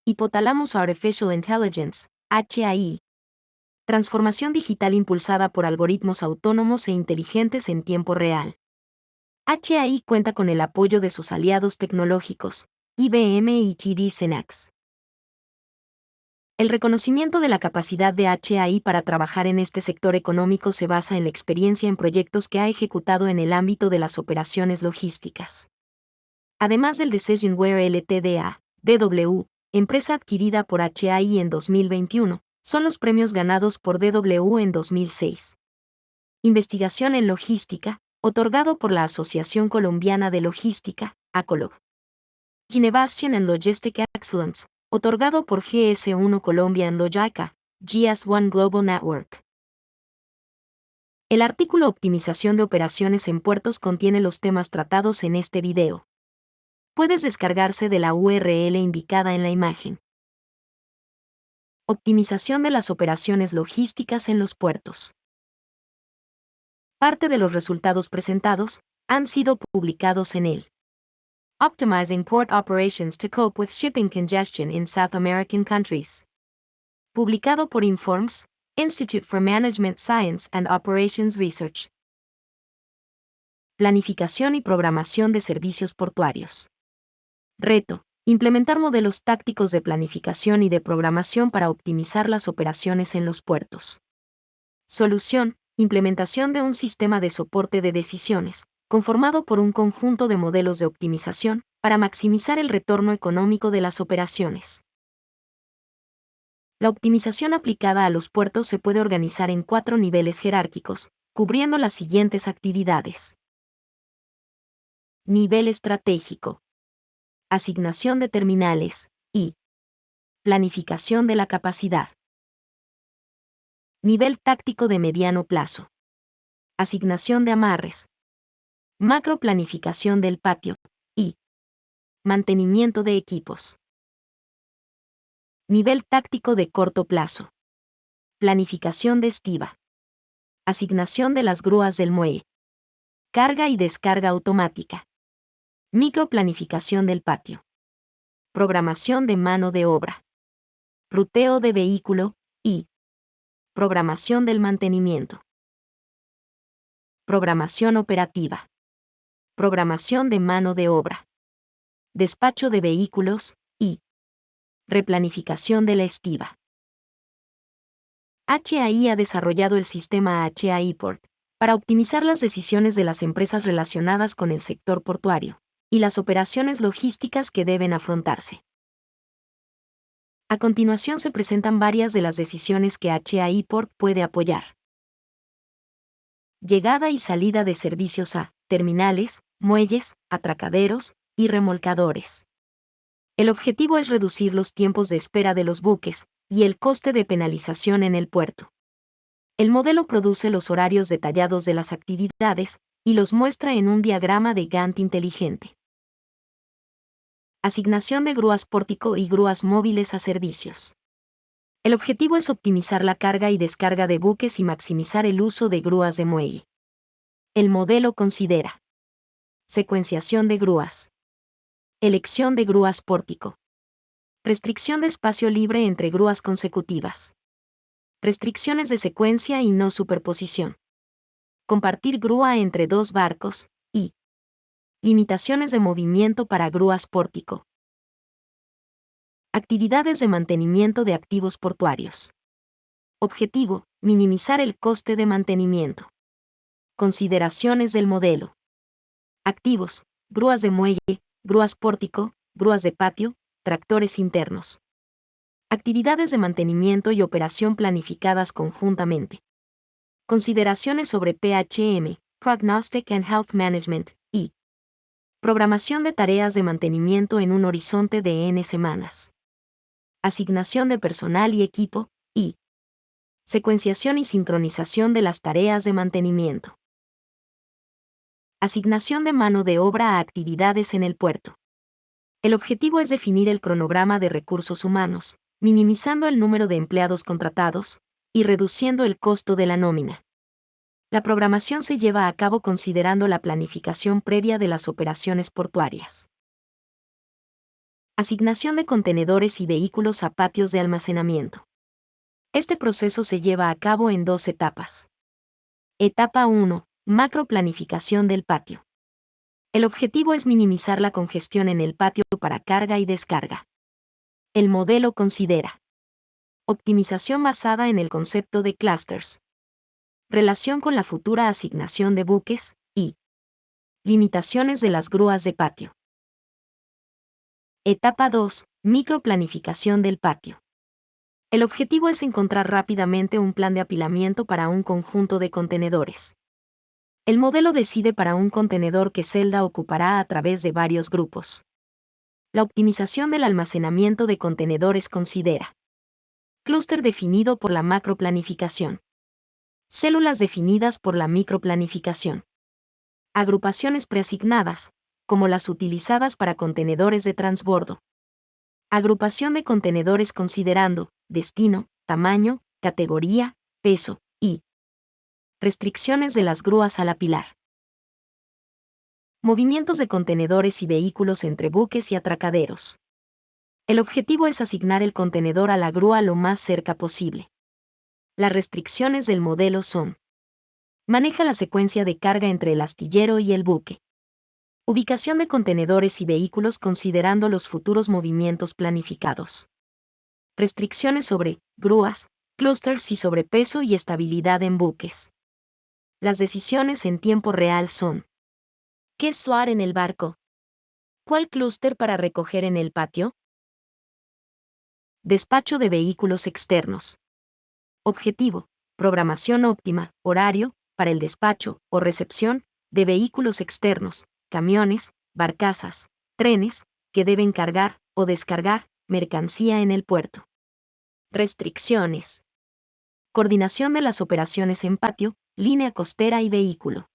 Hypothalamus Artificial Intelligence, HAI. Transformación digital impulsada por algoritmos autónomos e inteligentes en tiempo real. HAI cuenta con el apoyo de sus aliados tecnológicos, IBM y TD SYNNEX. El reconocimiento de la capacidad de HAI para trabajar en este sector económico se basa en la experiencia en proyectos que ha ejecutado en el ámbito de las operaciones logísticas. Además del Decisionware Ltda, DW, empresa adquirida por HAI en 2021, son los premios ganados por DW en 2006. Investigación en logística, otorgado por la Asociación Colombiana de Logística, ACOLOG. Innovation and Logistic Excellence, otorgado por GS1 Colombia en Logica, GS1 Global Network. El artículo Optimización de operaciones en puertos contiene los temas tratados en este video. Puedes descargarse de la URL indicada en la imagen. Optimización de las operaciones logísticas en los puertos. Parte de los resultados presentados han sido publicados en el Optimizing Port Operations to Cope with Shipping Congestion in South American Countries, publicado por Informs, Institute for Management Science and Operations Research. Planificación y programación de servicios portuarios. Reto: implementar modelos tácticos de planificación y de programación para optimizar las operaciones en los puertos. Solución: implementación de un sistema de soporte de decisiones, conformado por un conjunto de modelos de optimización, para maximizar el retorno económico de las operaciones. La optimización aplicada a los puertos se puede organizar en 4 niveles jerárquicos, cubriendo las siguientes actividades. Nivel estratégico. Asignación de terminales, y planificación de la capacidad. Nivel táctico de mediano plazo. Asignación de amarres. Macroplanificación del patio, y mantenimiento de equipos. Nivel táctico de corto plazo. Planificación de estiba. Asignación de las grúas del muelle. Carga y descarga automática. Microplanificación del patio. Programación de mano de obra. Ruteo de vehículo, y programación del mantenimiento. Programación operativa. Programación de mano de obra. Despacho de vehículos, y replanificación de la estiba. HAI ha desarrollado el sistema HAI Port para optimizar las decisiones de las empresas relacionadas con el sector portuario y las operaciones logísticas que deben afrontarse. A continuación se presentan varias de las decisiones que HAI Port puede apoyar. Llegada y salida de servicios a terminales, muelles, atracaderos y remolcadores. El objetivo es reducir los tiempos de espera de los buques y el coste de penalización en el puerto. El modelo produce los horarios detallados de las actividades y los muestra en un diagrama de Gantt inteligente. Asignación de grúas pórtico y grúas móviles a servicios. El objetivo es optimizar la carga y descarga de buques y maximizar el uso de grúas de muelle. El modelo considera secuenciación de grúas. Elección de grúas pórtico. Restricción de espacio libre entre grúas consecutivas. Restricciones de secuencia y no superposición. Compartir grúa entre 2 barcos, y limitaciones de movimiento para grúas pórtico. Actividades de mantenimiento de activos portuarios. Objetivo: minimizar el coste de mantenimiento. Consideraciones del modelo. Activos: grúas de muelle, grúas pórtico, grúas de patio, tractores internos. Actividades de mantenimiento y operación planificadas conjuntamente. Consideraciones sobre PHM, Prognostic and Health Management, y programación de tareas de mantenimiento en un horizonte de N semanas. Asignación de personal y equipo, y secuenciación y sincronización de las tareas de mantenimiento. Asignación de mano de obra a actividades en el puerto. El objetivo es definir el cronograma de recursos humanos, minimizando el número de empleados contratados y reduciendo el costo de la nómina. La programación se lleva a cabo considerando la planificación previa de las operaciones portuarias. Asignación de contenedores y vehículos a patios de almacenamiento. Este proceso se lleva a cabo en 2 etapas. Etapa 1. Macroplanificación del patio. El objetivo es minimizar la congestión en el patio para carga y descarga. El modelo considera optimización basada en el concepto de clusters, relación con la futura asignación de buques y limitaciones de las grúas de patio. Etapa 2. Microplanificación del patio. El objetivo es encontrar rápidamente un plan de apilamiento para un conjunto de contenedores. El modelo decide para un contenedor qué celda ocupará a través de varios grupos. La optimización del almacenamiento de contenedores considera clúster definido por la macroplanificación, células definidas por la microplanificación, agrupaciones preasignadas, como las utilizadas para contenedores de transbordo, agrupación de contenedores considerando destino, tamaño, categoría, peso y restricciones de las grúas al apilar. Movimientos de contenedores y vehículos entre buques y atracaderos. El objetivo es asignar el contenedor a la grúa lo más cerca posible. Las restricciones del modelo son: maneja la secuencia de carga entre el astillero y el buque. Ubicación de contenedores y vehículos considerando los futuros movimientos planificados. Restricciones sobre grúas, clústeres y sobrepeso y estabilidad en buques. Las decisiones en tiempo real son: ¿qué SWAR en el barco? ¿Cuál clúster para recoger en el patio? Despacho de vehículos externos. Objetivo: programación óptima, horario, para el despacho o recepción de vehículos externos, camiones, barcazas, trenes, que deben cargar o descargar mercancía en el puerto. Restricciones. Coordinación de las operaciones en patio, línea costera y vehículo.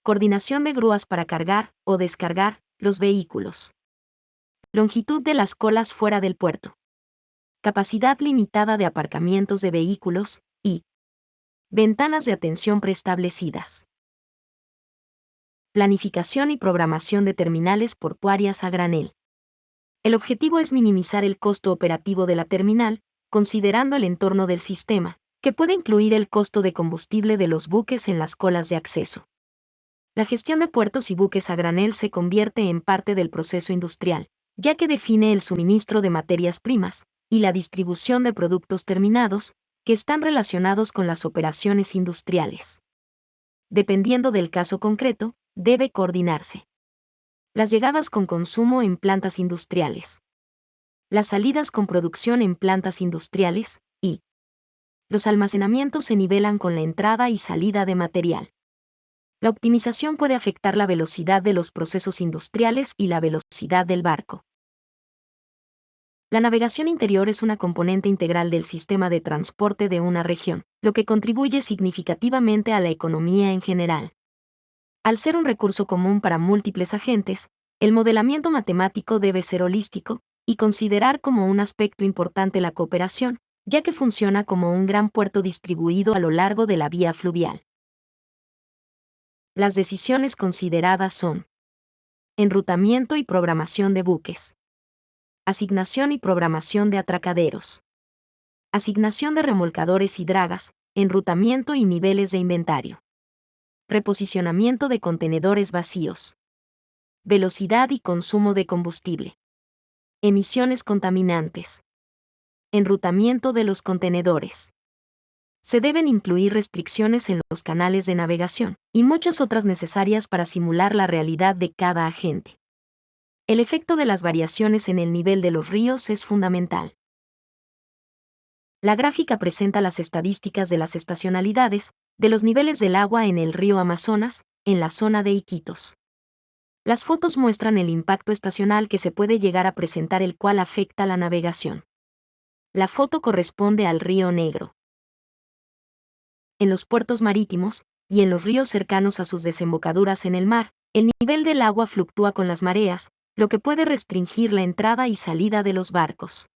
Coordinación de grúas para cargar o descargar los vehículos. Longitud de las colas fuera del puerto. Capacidad limitada de aparcamientos de vehículos y ventanas de atención preestablecidas. Planificación y programación de terminales portuarias a granel. El objetivo es minimizar el costo operativo de la terminal, considerando el entorno del sistema, que puede incluir el costo de combustible de los buques en las colas de acceso. La gestión de puertos y buques a granel se convierte en parte del proceso industrial, ya que define el suministro de materias primas y la distribución de productos terminados, que están relacionados con las operaciones industriales. Dependiendo del caso concreto, debe coordinarse las llegadas con consumo en plantas industriales, las salidas con producción en plantas industriales, y los almacenamientos se nivelan con la entrada y salida de material. La optimización puede afectar la velocidad de los procesos industriales y la velocidad del barco. La navegación interior es una componente integral del sistema de transporte de una región, lo que contribuye significativamente a la economía en general. Al ser un recurso común para múltiples agentes, el modelamiento matemático debe ser holístico y considerar como un aspecto importante la cooperación, ya que funciona como un gran puerto distribuido a lo largo de la vía fluvial. Las decisiones consideradas son: enrutamiento y programación de buques, asignación y programación de atracaderos, asignación de remolcadores y dragas, enrutamiento y niveles de inventario, reposicionamiento de contenedores vacíos, velocidad y consumo de combustible, emisiones contaminantes, enrutamiento de los contenedores. Se deben incluir restricciones en los canales de navegación y muchas otras necesarias para simular la realidad de cada agente. El efecto de las variaciones en el nivel de los ríos es fundamental. La gráfica presenta las estadísticas de las estacionalidades de los niveles del agua en el río Amazonas, en la zona de Iquitos. Las fotos muestran el impacto estacional que se puede llegar a presentar, el cual afecta la navegación. La foto corresponde al río Negro. En los puertos marítimos y en los ríos cercanos a sus desembocaduras en el mar, el nivel del agua fluctúa con las mareas, lo que puede restringir la entrada y salida de los barcos.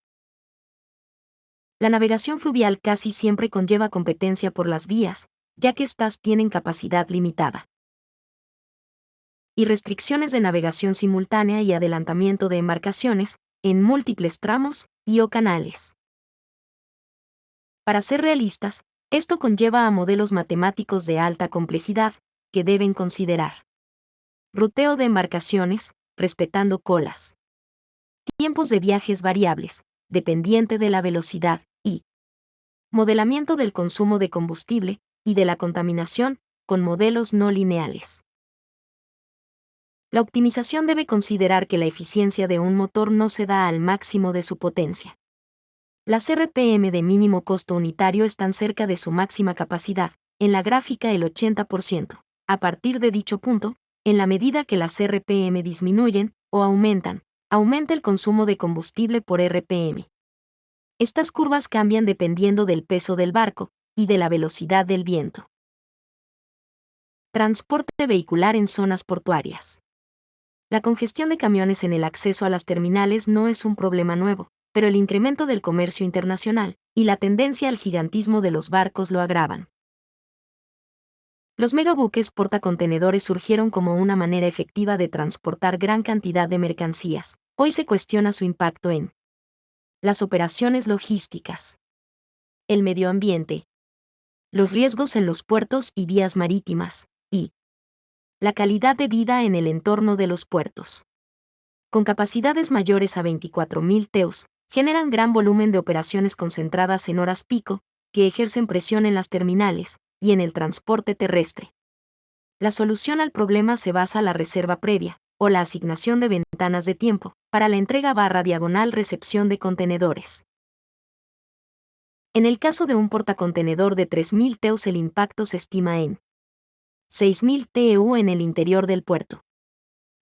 La navegación fluvial casi siempre conlleva competencia por las vías, ya que éstas tienen capacidad limitada. Y restricciones de navegación simultánea y adelantamiento de embarcaciones, en múltiples tramos y o canales. Para ser realistas, esto conlleva a modelos matemáticos de alta complejidad, que deben considerar ruteo de embarcaciones, respetando colas, tiempos de viajes variables, dependiente de la velocidad, y modelamiento del consumo de combustible y de la contaminación, con modelos no lineales. La optimización debe considerar que la eficiencia de un motor no se da al máximo de su potencia. Las RPM de mínimo costo unitario están cerca de su máxima capacidad, en la gráfica el 80%. A partir de dicho punto, en la medida que las RPM disminuyen o aumentan, aumenta el consumo de combustible por RPM. Estas curvas cambian dependiendo del peso del barco y de la velocidad del viento. Transporte vehicular en zonas portuarias. La congestión de camiones en el acceso a las terminales no es un problema nuevo, pero el incremento del comercio internacional y la tendencia al gigantismo de los barcos lo agravan. Los megabuques portacontenedores surgieron como una manera efectiva de transportar gran cantidad de mercancías. Hoy se cuestiona su impacto en las operaciones logísticas, el medio ambiente, los riesgos en los puertos y vías marítimas, y la calidad de vida en el entorno de los puertos. Con capacidades mayores a 24.000 TEUs, generan gran volumen de operaciones concentradas en horas pico, que ejercen presión en las terminales y en el transporte terrestre. La solución al problema se basa en la reserva previa, o la asignación de ventanas de tiempo, para la entrega/recepción de contenedores. En el caso de un portacontenedor de 3.000 TEUs el impacto se estima en 6.000 TEU en el interior del puerto,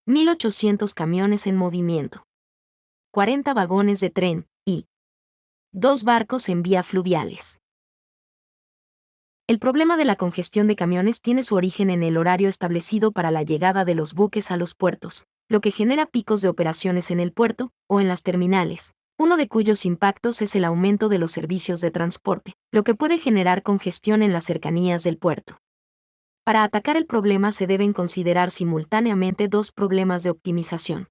1.800 camiones en movimiento, 40 vagones de tren, y 2 barcos en vía fluviales. El problema de la congestión de camiones tiene su origen en el horario establecido para la llegada de los buques a los puertos, lo que genera picos de operaciones en el puerto o en las terminales, uno de cuyos impactos es el aumento de los servicios de transporte, lo que puede generar congestión en las cercanías del puerto. Para atacar el problema se deben considerar simultáneamente dos problemas de optimización: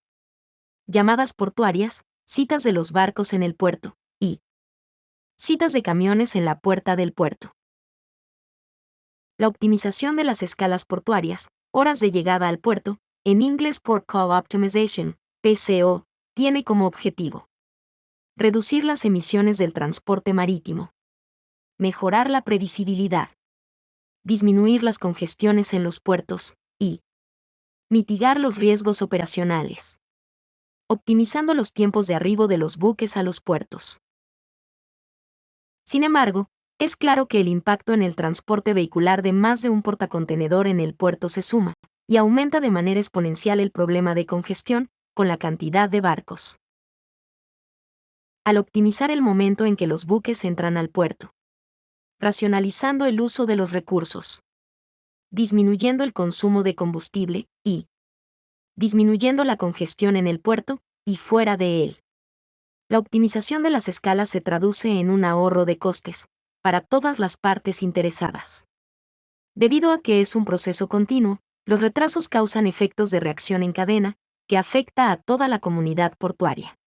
llamadas portuarias, citas de los barcos en el puerto, y citas de camiones en la puerta del puerto. La optimización de las escalas portuarias, horas de llegada al puerto, en inglés Port Call Optimization, PCO, tiene como objetivo reducir las emisiones del transporte marítimo, mejorar la previsibilidad, disminuir las congestiones en los puertos, y mitigar los riesgos operacionales, optimizando los tiempos de arribo de los buques a los puertos. Sin embargo, es claro que el impacto en el transporte vehicular de más de un portacontenedor en el puerto se suma, y aumenta de manera exponencial el problema de congestión, con la cantidad de barcos. Al optimizar el momento en que los buques entran al puerto, racionalizando el uso de los recursos, disminuyendo el consumo de combustible, y disminuyendo la congestión en el puerto y fuera de él. La optimización de las escalas se traduce en un ahorro de costes para todas las partes interesadas. Debido a que es un proceso continuo, los retrasos causan efectos de reacción en cadena, que afecta a toda la comunidad portuaria.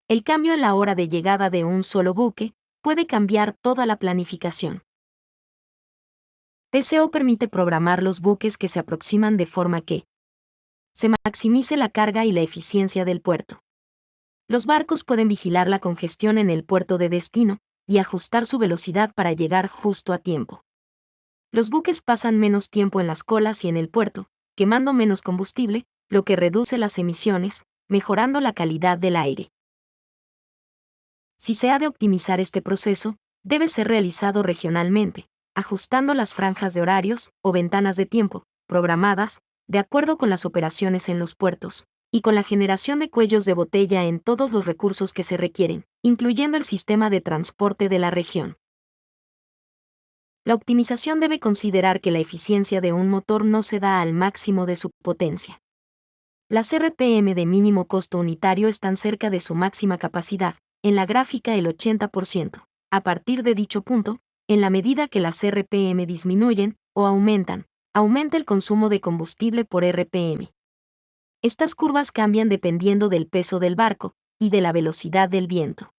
El cambio en la hora de llegada de un solo buque puede cambiar toda la planificación. PCO permite programar los buques que se aproximan de forma que se maximice la carga y la eficiencia del puerto. Los barcos pueden vigilar la congestión en el puerto de destino y ajustar su velocidad para llegar justo a tiempo. Los buques pasan menos tiempo en las colas y en el puerto, quemando menos combustible, lo que reduce las emisiones, mejorando la calidad del aire. Si se ha de optimizar este proceso, debe ser realizado regionalmente, ajustando las franjas de horarios o ventanas de tiempo programadas de acuerdo con las operaciones en los puertos, y con la generación de cuellos de botella en todos los recursos que se requieren, incluyendo el sistema de transporte de la región. La optimización debe considerar que la eficiencia de un motor no se da al máximo de su potencia. Las RPM de mínimo costo unitario están cerca de su máxima capacidad, en la gráfica el 80%. A partir de dicho punto, en la medida que las RPM disminuyen o aumentan, aumenta el consumo de combustible por RPM. Estas curvas cambian dependiendo del peso del barco y de la velocidad del viento.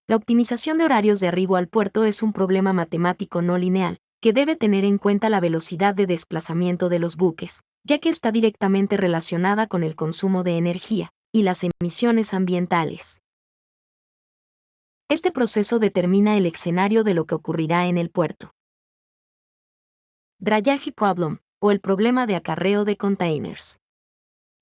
La optimización de horarios de arribo al puerto es un problema matemático no lineal, que debe tener en cuenta la velocidad de desplazamiento de los buques, ya que está directamente relacionada con el consumo de energía y las emisiones ambientales. Este proceso determina el escenario de lo que ocurrirá en el puerto. Drayage Problem, o el problema de acarreo de containers.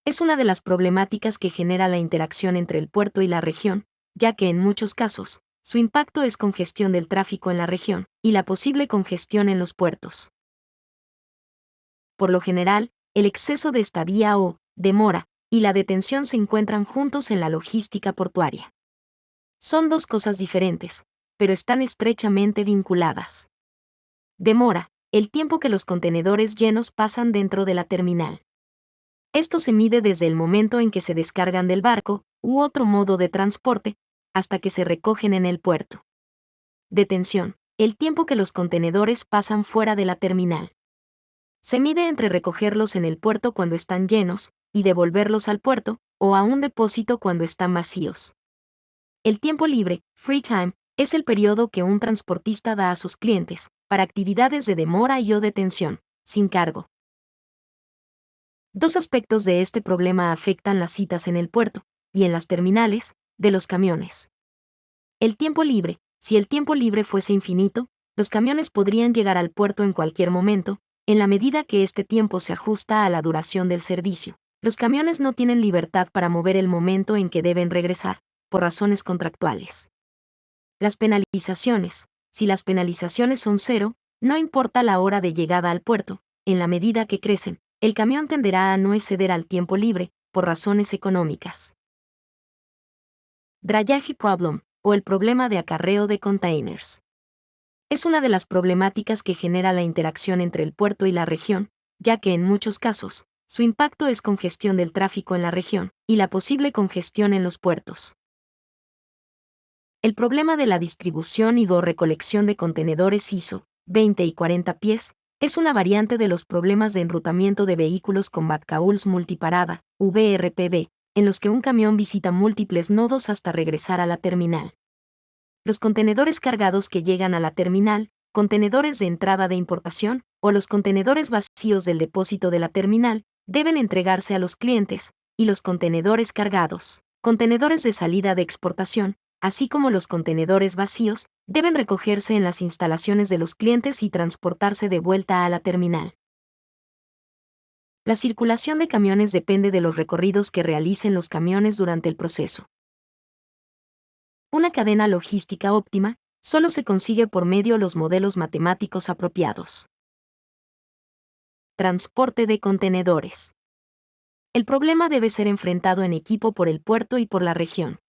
Es una de las problemáticas que genera la interacción entre el puerto y la región, ya que en muchos casos, su impacto es congestión del tráfico en la región y la posible congestión en los puertos. Por lo general, el exceso de estadía o demora y la detención se encuentran juntos en la logística portuaria. Son dos cosas diferentes, pero están estrechamente vinculadas. Demora, el tiempo que los contenedores llenos pasan dentro de la terminal. Esto se mide desde el momento en que se descargan del barco u otro modo de transporte, hasta que se recogen en el puerto. Detención, el tiempo que los contenedores pasan fuera de la terminal. Se mide entre recogerlos en el puerto cuando están llenos y devolverlos al puerto o a un depósito cuando están vacíos. El tiempo libre, free time, es el periodo que un transportista da a sus clientes para actividades de demora y o detención, sin cargo. Dos aspectos de este problema afectan las citas en el puerto y en las terminales de los camiones. El tiempo libre. Si el tiempo libre fuese infinito, los camiones podrían llegar al puerto en cualquier momento, en la medida que este tiempo se ajusta a la duración del servicio. Los camiones no tienen libertad para mover el momento en que deben regresar, por razones contractuales. Las penalizaciones. Si las penalizaciones son cero, no importa la hora de llegada al puerto, en la medida que crecen, el camión tenderá a no exceder al tiempo libre, por razones económicas. Drayage Problem, o el problema de acarreo de containers. Es una de las problemáticas que genera la interacción entre el puerto y la región, ya que en muchos casos, su impacto es congestión del tráfico en la región y la posible congestión en los puertos. El problema de la distribución y o recolección de contenedores ISO, 20 y 40 pies, es una variante de los problemas de enrutamiento de vehículos con backhauls multiparada, VRPV, en los que un camión visita múltiples nodos hasta regresar a la terminal. Los contenedores cargados que llegan a la terminal, contenedores de entrada de importación, o los contenedores vacíos del depósito de la terminal, deben entregarse a los clientes, y los contenedores cargados, contenedores de salida de exportación, así como los contenedores vacíos, deben recogerse en las instalaciones de los clientes y transportarse de vuelta a la terminal. La circulación de camiones depende de los recorridos que realicen los camiones durante el proceso. Una cadena logística óptima solo se consigue por medio de los modelos matemáticos apropiados. Transporte de contenedores. El problema debe ser enfrentado en equipo por el puerto y por la región.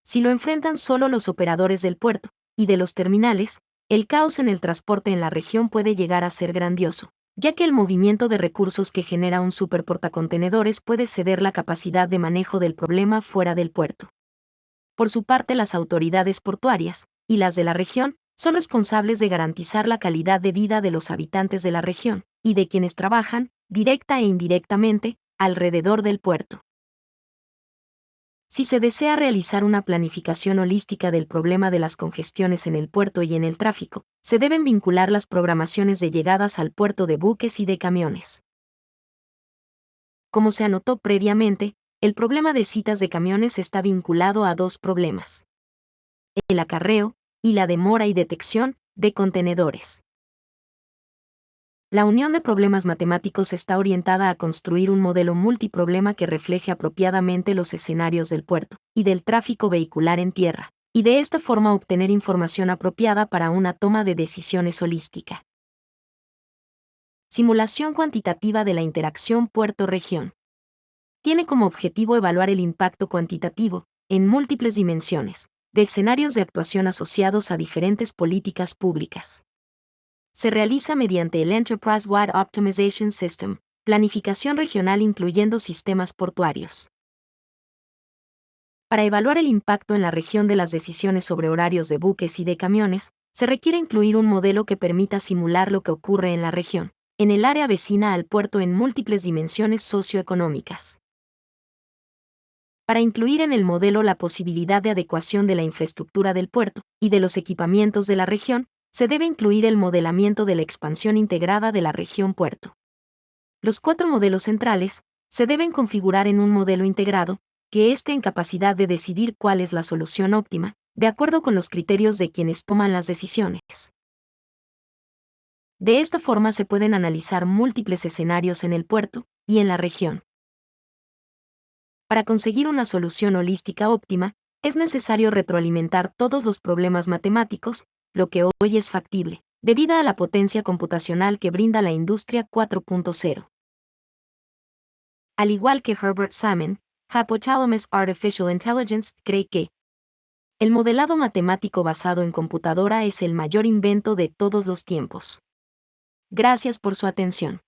Si lo enfrentan solo los operadores del puerto y de los terminales, el caos en el transporte en la región puede llegar a ser grandioso, ya que el movimiento de recursos que genera un superportacontenedores puede ceder la capacidad de manejo del problema fuera del puerto. Por su parte, las autoridades portuarias y las de la región son responsables de garantizar la calidad de vida de los habitantes de la región y de quienes trabajan, directa e indirectamente, alrededor del puerto. Si se desea realizar una planificación holística del problema de las congestiones en el puerto y en el tráfico, se deben vincular las programaciones de llegadas al puerto de buques y de camiones. Como se anotó previamente, el problema de citas de camiones está vinculado a dos problemas: el acarreo y la demora y detección de contenedores. La unión de problemas matemáticos está orientada a construir un modelo multiproblema que refleje apropiadamente los escenarios del puerto y del tráfico vehicular en tierra, y de esta forma obtener información apropiada para una toma de decisiones holística. Simulación cuantitativa de la interacción puerto-región. Tiene como objetivo evaluar el impacto cuantitativo, en múltiples dimensiones, de escenarios de actuación asociados a diferentes políticas públicas. Se realiza mediante el Enterprise-Wide Optimization System, planificación regional incluyendo sistemas portuarios. Para evaluar el impacto en la región de las decisiones sobre horarios de buques y de camiones, se requiere incluir un modelo que permita simular lo que ocurre en la región, en el área vecina al puerto en múltiples dimensiones socioeconómicas. Para incluir en el modelo la posibilidad de adecuación de la infraestructura del puerto y de los equipamientos de la región, se debe incluir el modelamiento de la expansión integrada de la región puerto. Los 4 modelos centrales se deben configurar en un modelo integrado, que esté en capacidad de decidir cuál es la solución óptima, de acuerdo con los criterios de quienes toman las decisiones. De esta forma se pueden analizar múltiples escenarios en el puerto y en la región. Para conseguir una solución holística óptima, es necesario retroalimentar todos los problemas matemáticos, lo que hoy es factible, debido a la potencia computacional que brinda la industria 4.0. Al igual que Herbert Salmon, Hypothalamus Artificial Intelligence cree que el modelado matemático basado en computadora es el mayor invento de todos los tiempos. Gracias por su atención.